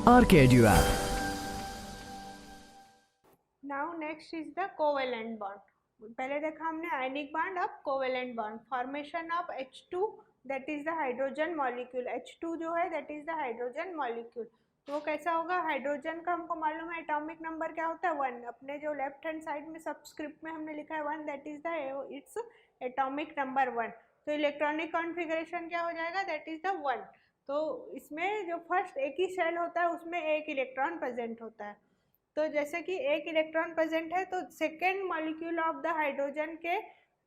RKEDU app. Now next is the covalent bond. पहले देखा हमने आयनिक बॉन्ड, अब covalent bond. Formation of H2 that is the hydrogen molecule. H2 जो है that is the hydrogen molecule. तो वो कैसा होगा? हाइड्रोजन का हमको मालूम है एटॉमिक नंबर क्या होता है 1. अपने जो लेफ्ट हैंड साइड में सबस्क्रिप्ट में हमने लिखा है 1, that is the its atomic number 1. तो इलेक्ट्रॉनिक कॉन्फ़िगरेशन क्या हो जाएगा? That is the 1. तो इसमें जो फर्स्ट एक ही शेल होता है उसमें एक इलेक्ट्रॉन प्रेजेंट होता है. तो जैसे कि एक इलेक्ट्रॉन प्रेजेंट है तो second molecule of the hydrogen के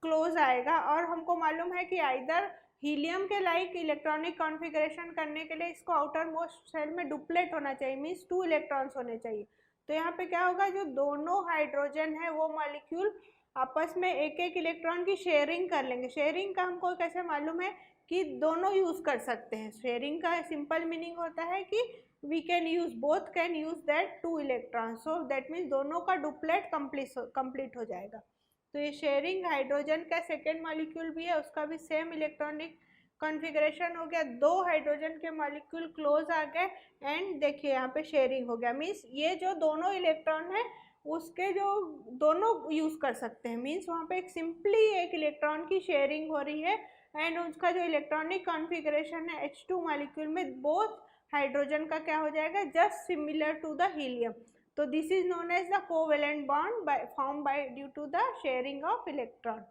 क्लोज आएगा. और हमको मालूम है कि आइदर हीलियम के लाइक इलेक्ट्रॉनिक कॉन्फ़िगरेशन करने के लिए इसको आउटर मोस्ट शेल में डुप्लेट होना चाहिए, मीन्स 2 इलेक्ट्रॉन्स होने चाहिए. तो यहाँ पे क्या होगा? जो दोनों हाइड्रोजन है वो मॉलिक्यूल आपस में एक एक इलेक्ट्रॉन की शेयरिंग कर लेंगे. शेयरिंग का हमको कैसे मालूम है? कि दोनों यूज़ कर सकते हैं. शेयरिंग का सिंपल मीनिंग होता है कि we can use, both can use that 2 electrons. so that means दोनों का डुप्लेट कंप्लीट हो जाएगा. तो ये शेयरिंग हाइड्रोजन का सेकेंड मॉलिक्यूल भी है, उसका भी सेम इलेक्ट्रॉनिक कॉन्फ़िगरेशन हो गया. 2 हाइड्रोजन के मॉलिक्यूल क्लोज आ गए एंड देखिए यहाँ पे शेयरिंग हो गया. मीन्स ये जो दोनों इलेक्ट्रॉन है उसके जो दोनों यूज़ कर सकते हैं. मीन्स वहाँ पे एक सिंपली एक इलेक्ट्रॉन की शेयरिंग हो रही है एंड उसका जो इलेक्ट्रॉनिक कॉन्फ़िगरेशन है H2 मॉलिक्यूल में बोथ हाइड्रोजन का क्या हो जाएगा? Just similar to the helium. तो this is known as the covalent bond form by due to the sharing of electron.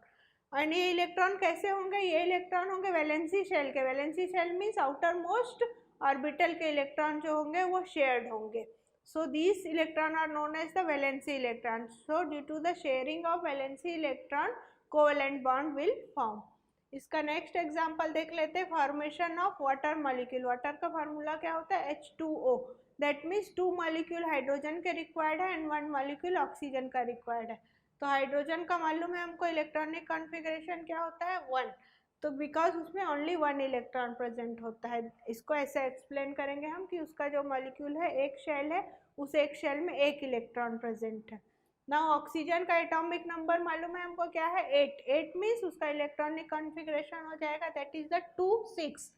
और ये इलेक्ट्रॉन कैसे होंगे? ये इलेक्ट्रॉन होंगे वैलेंसी शेल के. Valency shell means outermost orbital के इलेक्ट्रॉन जो होंगे वो शेयर्ड होंगे. So this electron are known as the valency electron. So due to the sharing of valency electron covalent bond will form. इसका next example देख लेते हैं. Formation of water molecule. Water का फार्मूला क्या होता है? H2O. That means 2 molecule hydrogen के required है एंड 1 मॉलिक्यूल ऑक्सीजन का रिक्वायर्ड है. तो हाइड्रोजन का मालूम है हमको इलेक्ट्रॉनिक कॉन्फ़िगरेशन क्या होता है? 1. तो बिकॉज उसमें ओनली 1 इलेक्ट्रॉन प्रेजेंट होता है. इसको ऐसे एक्सप्लेन करेंगे हम कि उसका जो मॉलिक्यूल है एक शेल है, उस एक शेल में एक इलेक्ट्रॉन प्रेजेंट है. नाउ ऑक्सीजन का एटॉमिक नंबर मालूम है हमको क्या है? 8. 8 मीन्स उसका इलेक्ट्रॉनिक कॉन्फ़िगरेशन हो जाएगा that is the 2 6.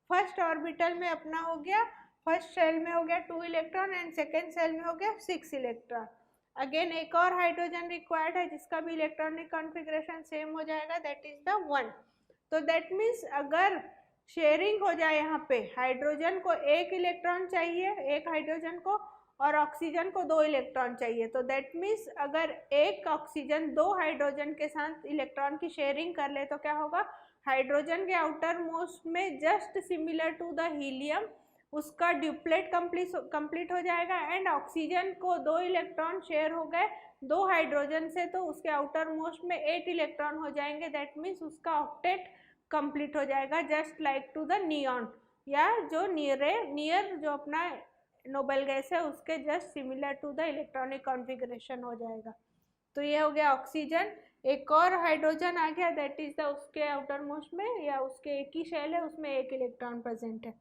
First orbital में अपना हो गया, फर्स्ट शेल में हो गया 2 इलेक्ट्रॉन एंड सेकेंड शेल में हो गया 6 इलेक्ट्रॉन. अगेन एक और हाइड्रोजन रिक्वायर्ड है जिसका भी इलेक्ट्रॉनिक कॉन्फ़िगरेशन सेम हो जाएगा दैट इज द 1. तो दैट मीन्स अगर शेयरिंग हो जाए यहाँ पे, हाइड्रोजन को एक इलेक्ट्रॉन चाहिए, एक हाइड्रोजन को, और ऑक्सीजन को 2 इलेक्ट्रॉन चाहिए. तो दैट मीन्स अगर एक ऑक्सीजन 2 हाइड्रोजन के साथ इलेक्ट्रॉन की शेयरिंग कर ले तो क्या होगा? हाइड्रोजन के आउटर मोस्ट में just similar to the helium उसका ड्यूप्लेट कंप्लीट हो जाएगा एंड ऑक्सीजन को 2 इलेक्ट्रॉन शेयर हो गए 2 हाइड्रोजन से, तो उसके आउटर मोस्ट में 8 इलेक्ट्रॉन हो जाएंगे. दैट मीन्स उसका ऑक्टेट कंप्लीट हो जाएगा just like to the neon, या जो नियर जो अपना नोबेल गैस है उसके just similar to the electronic configuration हो जाएगा. तो ये हो गया ऑक्सीजन. एक और हाइड्रोजन आ गया दैट इज द उसके आउटर मोस्ट में या उसके एक ही शेल है उसमें एक इलेक्ट्रॉन प्रेजेंट है.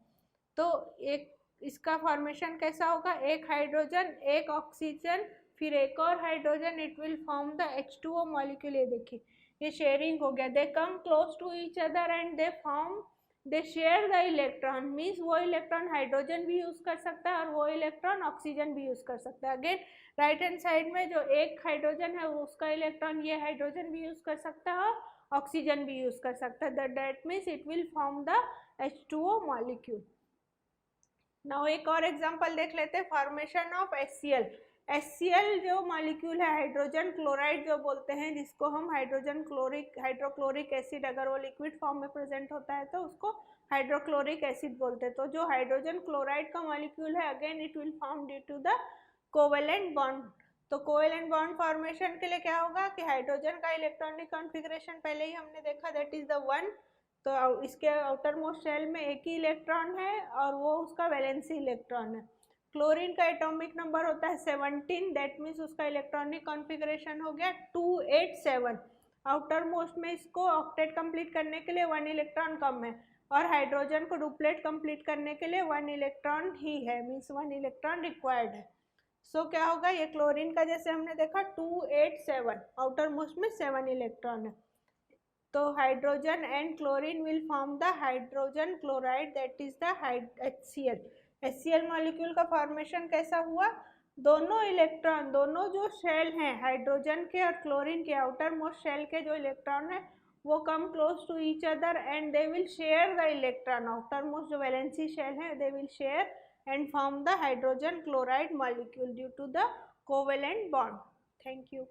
तो एक इसका फॉर्मेशन कैसा होगा? एक हाइड्रोजन, एक ऑक्सीजन, फिर एक और hydrogen, it will form the H2O molecule. ये देखिए ये शेयरिंग हो गया. They come close to each other and they form, they share the electron. Means वो इलेक्ट्रॉन हाइड्रोजन भी यूज़ कर सकता है और वो इलेक्ट्रॉन ऑक्सीजन भी यूज़ कर सकता है. अगेन राइट हैंड साइड में जो एक हाइड्रोजन है उसका इलेक्ट्रॉन ये हाइड्रोजन भी यूज़ कर सकता है और ऑक्सीजन भी यूज़ कर सकता है. That means it will form the H2O molecule. Now एक और एग्जांपल देख लेते हैं. Formation of HCl. HCl जो मॉलिक्यूल है हाइड्रोजन क्लोराइड जो बोलते हैं, जिसको हम हाइड्रोक्लोरिक एसिड, अगर वो लिक्विड फॉर्म में प्रेजेंट होता है तो उसको हाइड्रोक्लोरिक एसिड बोलते हैं. तो जो हाइड्रोजन क्लोराइड का मॉलिक्यूल है again it will form due to the covalent bond. तो कोवेलेंट बॉन्ड फॉर्मेशन के लिए क्या होगा कि हाइड्रोजन का इलेक्ट्रॉनिक कॉन्फ़िगरेशन पहले ही हमने देखा दैट इज द 1. तो इसके आउटर मोस्ट शेल में एक ही इलेक्ट्रॉन है और वो उसका वैलेंसी इलेक्ट्रॉन है. क्लोरीन का एटॉमिक नंबर होता है 17. दैट मीन्स उसका इलेक्ट्रॉनिक कॉन्फ़िगरेशन हो गया 287. आउटर मोस्ट में इसको ऑक्टेट कंप्लीट करने के लिए 1 इलेक्ट्रॉन कम है और हाइड्रोजन को डुप्लेट कंप्लीट करने के लिए 1 इलेक्ट्रॉन ही है, मीन्स 1 इलेक्ट्रॉन रिक्वायर्ड है. सो क्या होगा? ये क्लोरीन का जैसे हमने देखा 287, आउटर मोस्ट में 7 इलेक्ट्रॉन है. तो hydrogen and chlorine will form the hydrogen chloride that is the HCl. HCl molecule का फॉर्मेशन कैसा हुआ, दोनों इलेक्ट्रॉन, दोनों जो शेल हैं हाइड्रोजन के और क्लोरीन के, आउटर मोस्ट शेल के जो इलेक्ट्रॉन है वो come close to each other and they will share the electron, outer most जो वैलेंसी शेल है they will share and form the hydrogen chloride molecule due to the covalent bond. Thank you.